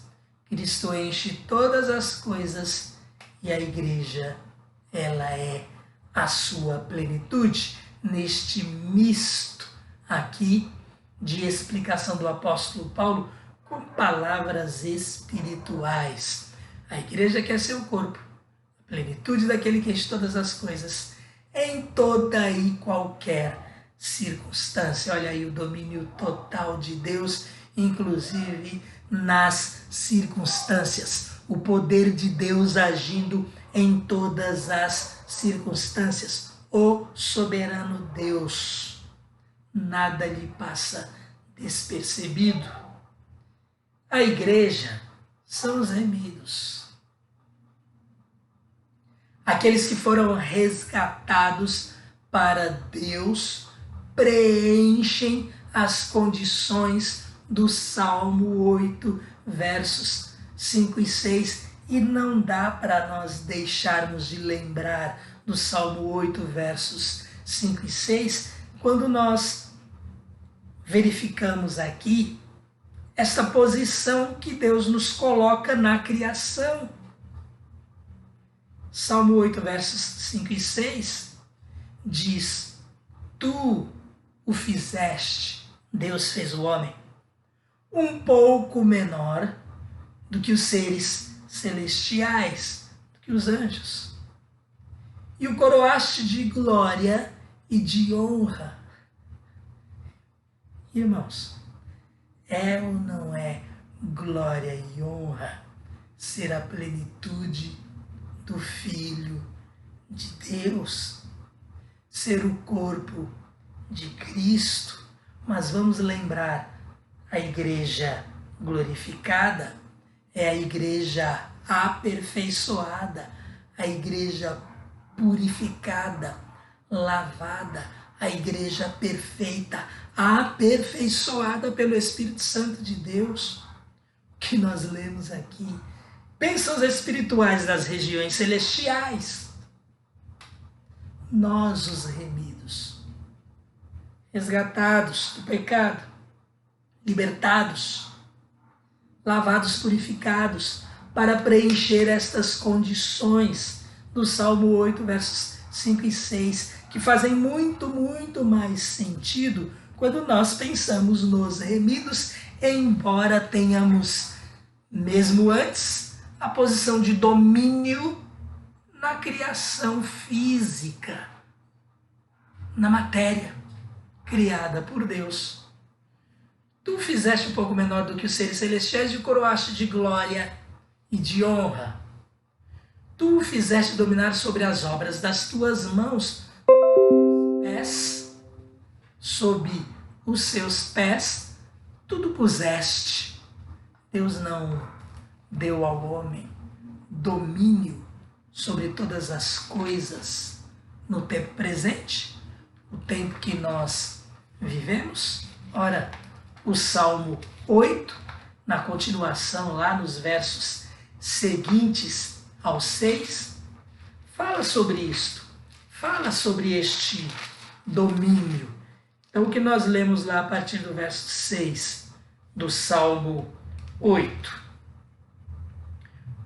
Cristo enche todas as coisas e a igreja, ela é a sua plenitude. Neste misto aqui de explicação do apóstolo Paulo com palavras espirituais. A igreja quer seu corpo, a plenitude daquele que enche todas as coisas, em toda e qualquer circunstância. Olha aí o domínio total de Deus, inclusive nas circunstâncias. O poder de Deus agindo em todas as circunstâncias. O soberano Deus. Nada lhe passa despercebido. A igreja são os remidos. Aqueles que foram resgatados para Deus preenchem as condições do Salmo 8, versos 5 e 6. E não dá para nós deixarmos de lembrar do Salmo 8, versos 5 e 6, quando nós verificamos aqui esta posição que Deus nos coloca na criação. Salmo 8, versos 5 e 6 diz: Tu o fizeste, Deus fez o homem, um pouco menor do que os seres celestiais, do que os anjos, e o coroaste de glória e de honra. Irmãos, é ou não é glória e honra ser a plenitude do Filho de Deus, ser o corpo de Cristo? Mas vamos lembrar, a igreja glorificada é a igreja aperfeiçoada, a igreja purificada, lavada, a igreja perfeita, aperfeiçoada pelo Espírito Santo de Deus, que nós lemos aqui. Bênçãos espirituais das regiões celestiais. Nós, os remidos, resgatados do pecado, libertados, lavados, purificados, para preencher estas condições do Salmo 8, versos 5 e 6, que fazem muito, muito mais sentido quando nós pensamos nos remidos, embora tenhamos, mesmo antes, a posição de domínio na criação física, na matéria criada por Deus. Tu fizeste um pouco menor do que os seres celestiais e o coroaste de glória e de honra. Tu o fizeste dominar sobre as obras das tuas mãos, pés, sob os seus pés, tudo puseste. Deus não deu ao homem domínio sobre todas as coisas no tempo presente, o tempo que nós vivemos? Ora, o Salmo 8, na continuação, lá nos versos seguintes ao 6, fala sobre isto, fala sobre este domínio. Então, o que nós lemos lá a partir do verso 6 do Salmo 8.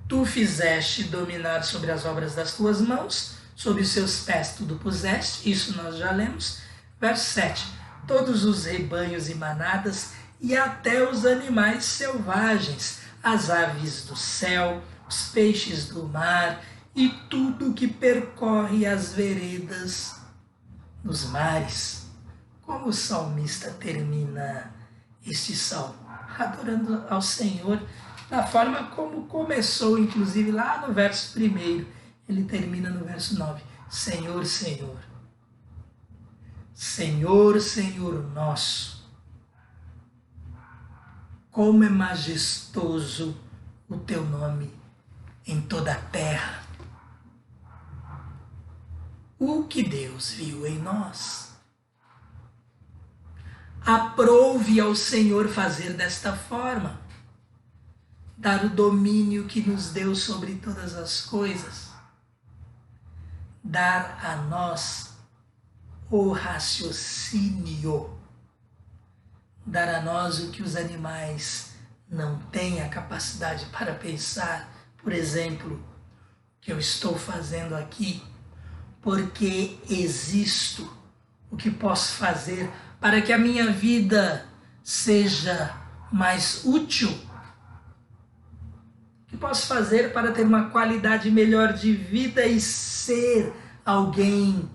Tu fizeste dominar sobre as obras das tuas mãos, sobre os seus pés tudo puseste, isso nós já lemos. Verso 7. Todos os rebanhos e manadas e até os animais selvagens, as aves do céu, os peixes do mar e tudo que percorre as veredas dos mares. Como o salmista termina este salmo? Adorando ao Senhor da forma como começou, inclusive lá no verso 1. Ele termina no verso 9. Senhor, Senhor. Senhor, Senhor nosso. Como é majestoso o teu nome em toda a terra. O que Deus viu em nós. Aprove ao Senhor fazer desta forma, dar o domínio que nos deu sobre todas as coisas, dar a nós o raciocínio, dar a nós o que os animais não têm a capacidade para pensar. Por exemplo, o que eu estou fazendo aqui, porque existo, o que posso fazer para que a minha vida seja mais útil, o que posso fazer para ter uma qualidade melhor de vida e ser alguém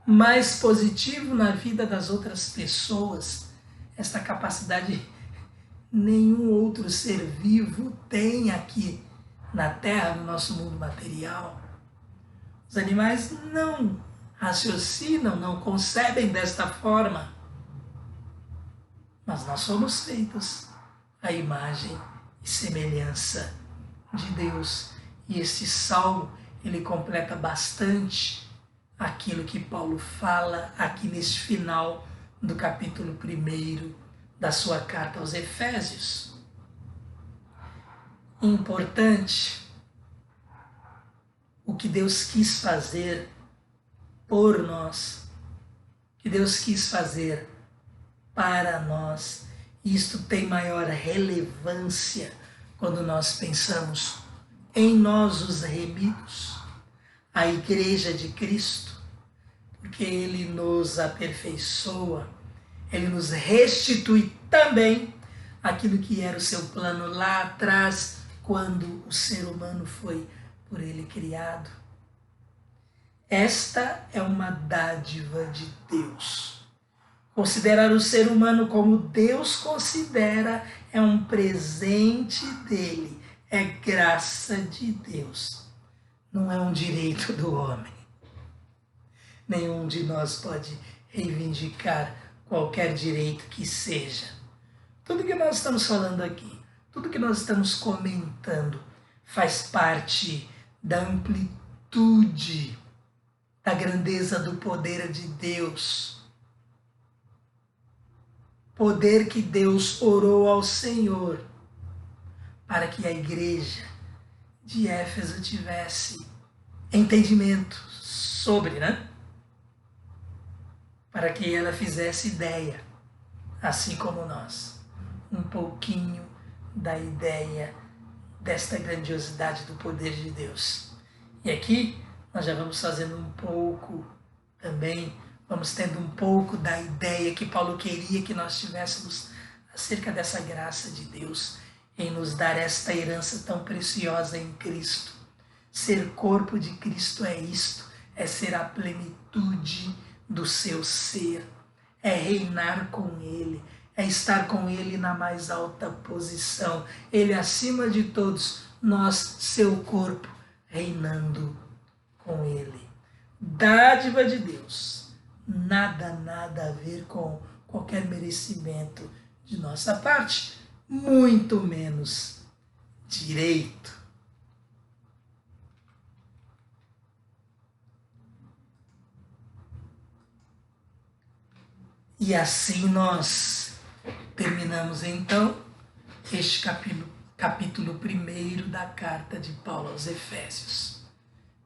mais positivo na vida das outras pessoas. Esta capacidade nenhum outro ser vivo tem aqui na Terra, no nosso mundo material. Os animais não raciocinam, não concebem desta forma. mas nós somos feitos à imagem e semelhança de Deus. E este salmo, ele completa bastante aquilo que Paulo fala aqui neste final do capítulo 1 da sua carta aos Efésios. Importante o que Deus quis fazer por nós, que Deus quis fazer para nós. Isto tem maior relevância quando nós pensamos em nós, os remidos, a Igreja de Cristo, porque Ele nos aperfeiçoa, Ele nos restitui também aquilo que era o seu plano lá atrás, quando o ser humano foi por Ele criado. Esta é uma dádiva de Deus. Considerar o ser humano como Deus considera é um presente dele, é graça de Deus. Não é um direito do homem. Nenhum de nós pode reivindicar qualquer direito que seja. Tudo que nós estamos falando aqui, tudo que nós estamos comentando, faz parte da amplitude, da grandeza do poder de Deus. Poder que Deus orou ao Senhor para que a igreja de Éfeso tivesse entendimento sobre, para que ela fizesse ideia, assim como nós, um pouquinho da ideia desta grandiosidade do poder de Deus. E aqui nós já vamos fazendo um pouco também, vamos tendo um pouco da ideia que Paulo queria que nós tivéssemos acerca dessa graça de Deus em nos dar esta herança tão preciosa em Cristo. Ser corpo de Cristo é isto, é ser a plenitude do seu ser, é reinar com Ele, é estar com Ele na mais alta posição, Ele acima de todos, nós, seu corpo, reinando com Ele. Dádiva de Deus, nada a ver com qualquer merecimento de nossa parte, muito menos direito. E assim nós terminamos então este capítulo 1 da carta de Paulo aos Efésios.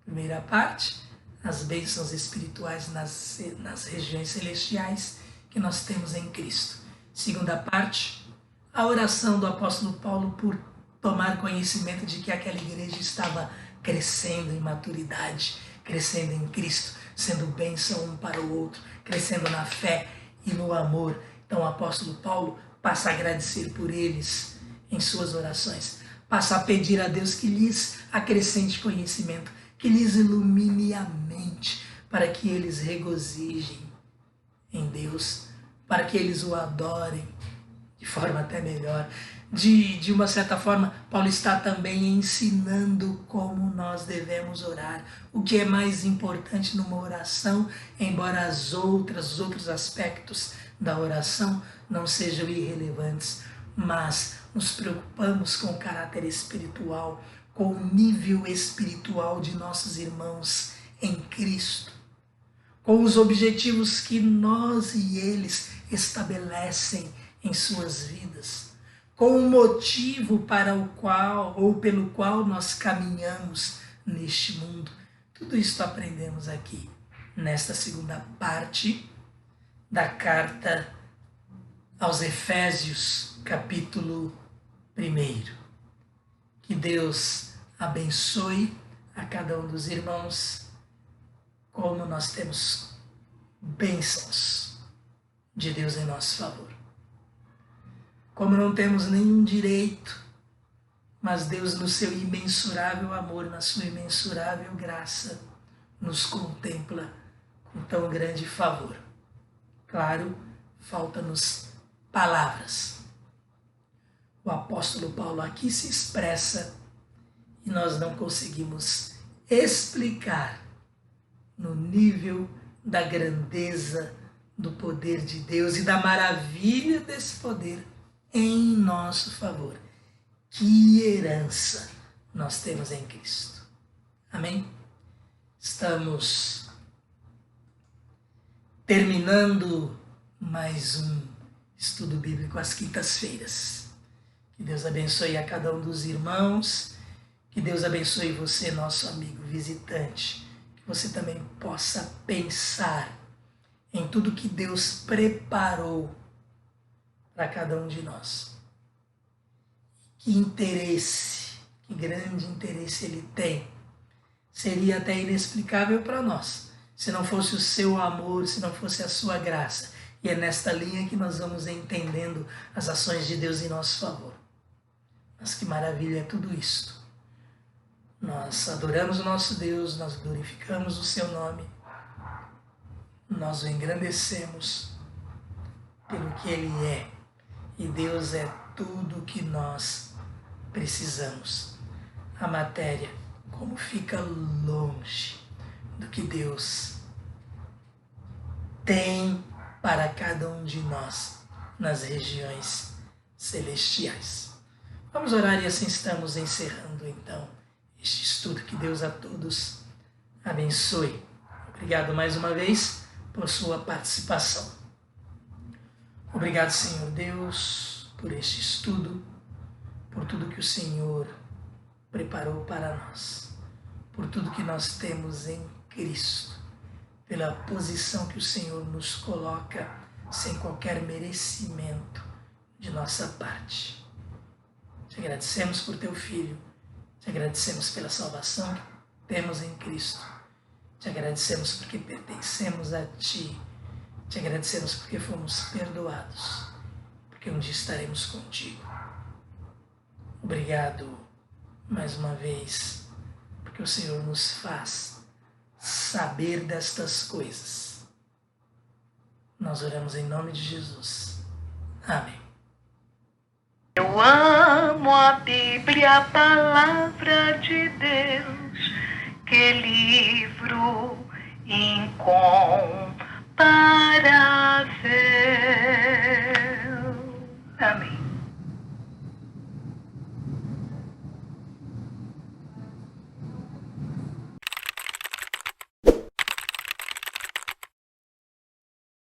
Primeira parte, as bênçãos espirituais nas regiões celestiais que nós temos em Cristo. Segunda parte, a oração do apóstolo Paulo por tomar conhecimento de que aquela igreja estava crescendo em maturidade, crescendo em Cristo, sendo bênção um para o outro, crescendo na fé e no amor. Então o apóstolo Paulo passa a agradecer por eles em suas orações, passa a pedir a Deus que lhes acrescente conhecimento, que lhes ilumine a mente, para que eles regozijem em Deus, para que eles o adorem de forma até melhor. De uma certa forma, Paulo está também ensinando como nós devemos orar, o que é mais importante numa oração, embora os outros aspectos da oração não sejam irrelevantes, mas nos preocupamos com o caráter espiritual, com o nível espiritual de nossos irmãos em Cristo, com os objetivos que nós e eles estabelecem em suas vidas, com o motivo para o qual ou pelo qual nós caminhamos neste mundo. Tudo isso aprendemos aqui, nesta segunda parte da carta aos Efésios, capítulo 1. Que Deus abençoe a cada um dos irmãos, como nós temos bênçãos de Deus em nosso favor. Como não temos nenhum direito, mas Deus, no seu imensurável amor, na sua imensurável graça, nos contempla com tão grande favor. Claro, faltam-nos palavras. O apóstolo Paulo aqui se expressa e nós não conseguimos explicar no nível da grandeza do poder de Deus e da maravilha desse poder em nosso favor. Que herança nós temos em Cristo. Amém? Estamos terminando mais um estudo bíblico às quintas-feiras. Que Deus abençoe a cada um dos irmãos. Que Deus abençoe você, nosso amigo visitante. Que você também possa pensar em tudo que Deus preparou para cada um de nós. Que interesse, que grande interesse Ele tem. Seria até inexplicável para nós, se não fosse o seu amor, se não fosse a sua graça. E é nesta linha que nós vamos entendendo as ações de Deus em nosso favor. Mas que maravilha é tudo isto. Nós adoramos o nosso Deus, nós glorificamos o seu nome, nós o engrandecemos pelo que Ele é. E Deus é tudo o que nós precisamos. A matéria, como fica longe do que Deus tem para cada um de nós nas regiões celestiais. Vamos orar e assim estamos encerrando então este estudo. Que Deus a todos abençoe. Obrigado mais uma vez por sua participação. Obrigado, Senhor Deus, por este estudo, por tudo que o Senhor preparou para nós, por tudo que nós temos em Cristo, pela posição que o Senhor nos coloca sem qualquer merecimento de nossa parte. Te agradecemos por teu Filho, te agradecemos pela salvação que temos em Cristo, te agradecemos porque pertencemos a Ti, te agradecemos porque fomos perdoados, porque um dia estaremos contigo. Obrigado mais uma vez, porque o Senhor nos faz saber destas coisas. Nós oramos em nome de Jesus. Amém. Eu amo a Bíblia, a palavra de Deus, que livro incomparável.